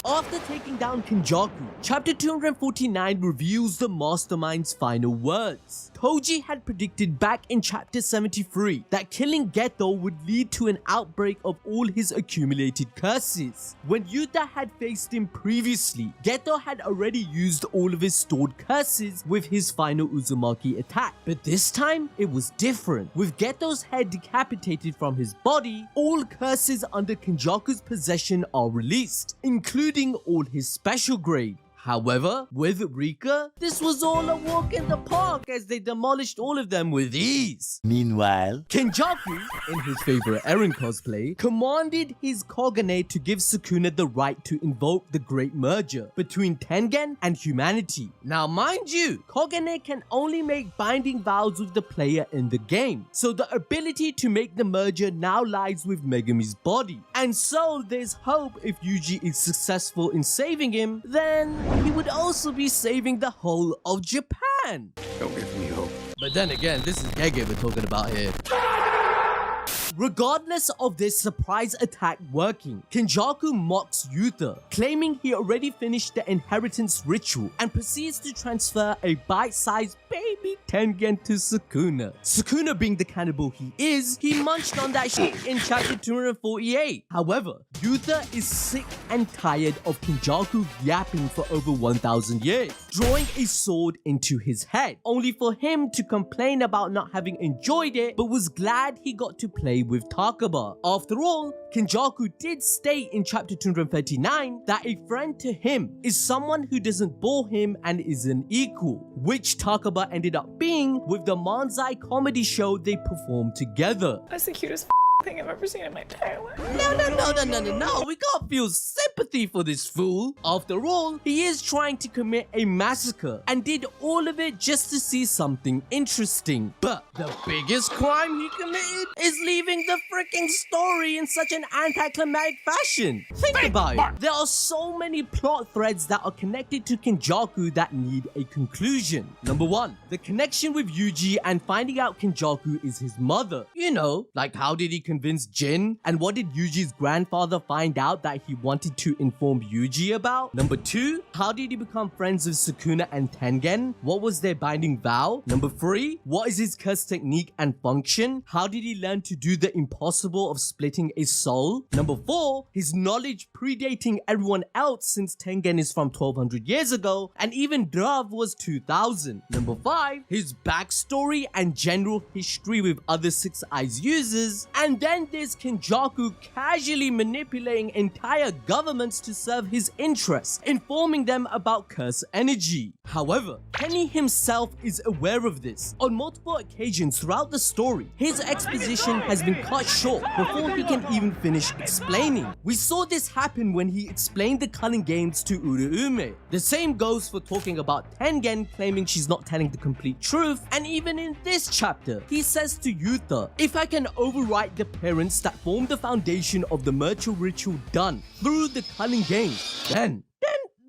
After taking down Kenjaku, chapter 249 reveals the mastermind's final words. Toji had predicted back in chapter 73 that killing Geto would lead to an outbreak of all his accumulated curses. When Yuta had faced him previously, Geto had already used all of his stored curses with his final Uzumaki attack. But this time, it was different. With Geto's head decapitated from his body, all curses under Kenjaku's possession are released, including all his special grade. However, with Rika, this was all a walk in the park as they demolished all of them with ease. Meanwhile, Kenjaku, in his favorite Eren cosplay, commanded his Kogane to give Sukuna the right to invoke the Great Merger between Tengen and humanity. Now mind you, Kogane can only make binding vows with the player in the game, so the ability to make the merger now lies with Megami's body. And so there's hope if Yuji is successful in saving him, then he would also be saving the whole of Japan. Don't give me hope. But then again, this is Gege we're talking about here. Regardless of this surprise attack working, Kenjaku mocks Yuta, claiming he already finished the inheritance ritual and proceeds to transfer a bite-sized baby Tengen to Sukuna. Sukuna being the cannibal he is, he munched on that shit in chapter 248. However, Yuta is sick and tired of Kenjaku yapping for over 1,000 years, drawing a sword into his head, only for him to complain about not having enjoyed it, but was glad he got to play with Takaba. After all, Kenjaku did state in chapter 239 that a friend to him is someone who doesn't bore him and is an equal, which Takaba ended up being with the Manzai comedy show they performed together. That's the cutest thing I've ever seen in my entire life. No, we can't feel sympathy for this fool. After all, he is trying to commit a massacre and did all of it just to see something interesting. But the biggest crime he committed is leaving the freaking story in such an anticlimactic fashion. Think about it. There are so many plot threads that are connected to Kenjaku that need a conclusion. Number 1, the connection with Yuji and finding out Kenjaku is his mother. You know, like how did he convince Jin? And what did Yuji's grandfather find out that he wanted to inform Yuji about? Number 2, how did he become friends with Sukuna and Tengen? What was their binding vow? Number 3, what is his curse technique and function? How did he learn to do the impossible of splitting a soul? Number 4, his knowledge predating everyone else since Tengen is from 1200 years ago and even Drav was 2000. Number 5, his backstory and general history with other Six Eyes users. And then there's Kenjaku casually manipulating entire governments to serve his interests, informing them about curse energy. However, Kenny himself is aware of this. On multiple occasions throughout the story, his exposition has been cut short before he can even finish explaining. We saw this happen when he explained the cunning games to Uruume. The same goes for talking about Tengen claiming she's not telling the complete truth, and even in this chapter, he says to Yuta, if I can overwrite the parents that formed the foundation of the Merchant ritual done through the cunning games,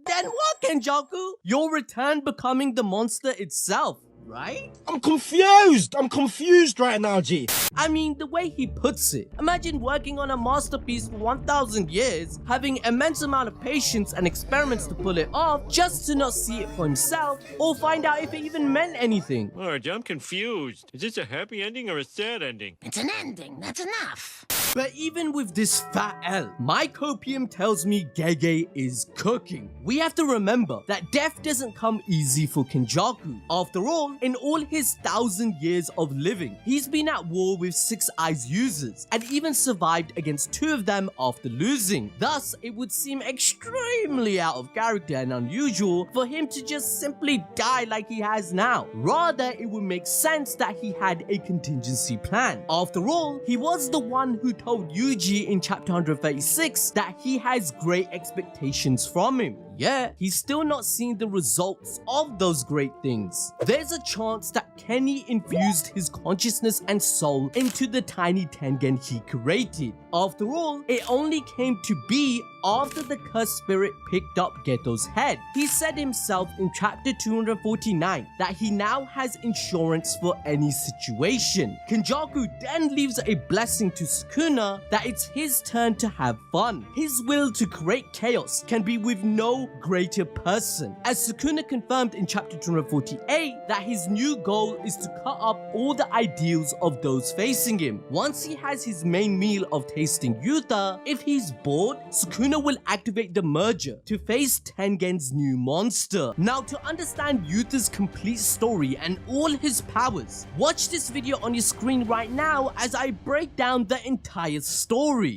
then what, Kenjaku? You'll return becoming the monster itself, right? I'm confused right now, G. I mean, the way he puts it, imagine working on a masterpiece for 1,000 years, having immense amount of patience and experiments to pull it off, just to not see it for himself, or find out if it even meant anything. Marge, I'm confused. Is this a happy ending or a sad ending? It's an ending, that's enough. But even with this fat L, my copium tells me Gege is cooking. We have to remember that death doesn't come easy for Kenjaku. After all, in all his 1,000 years of living, he's been at war with Six Eyes users and even survived against 2 of them after losing. Thus, it would seem extremely out of character and unusual for him to just simply die like he has now. Rather, it would make sense that he had a contingency plan. After all, he was the one who told Yuji in chapter 136 that he has great expectations from him. yet, he's still not seeing the results of those great things. There's a chance that Kenny infused his consciousness and soul into the tiny Tengen he created. After all, it only came to be after the cursed spirit picked up Geto's head. He said himself in chapter 249 that he now has insurance for any situation. Kenjaku then leaves a blessing to Sukuna that it's his turn to have fun. His will to create chaos can be with no greater person, as Sukuna confirmed in chapter 248 that his new goal is to cut up all the ideals of those facing him. Once he has his main meal of tasting Yuta, if he's bored, Sukuna will activate the merger to face Tengen's new monster. Now, to understand Yuta's complete story and all his powers, watch this video on your screen right now as I break down the entire story.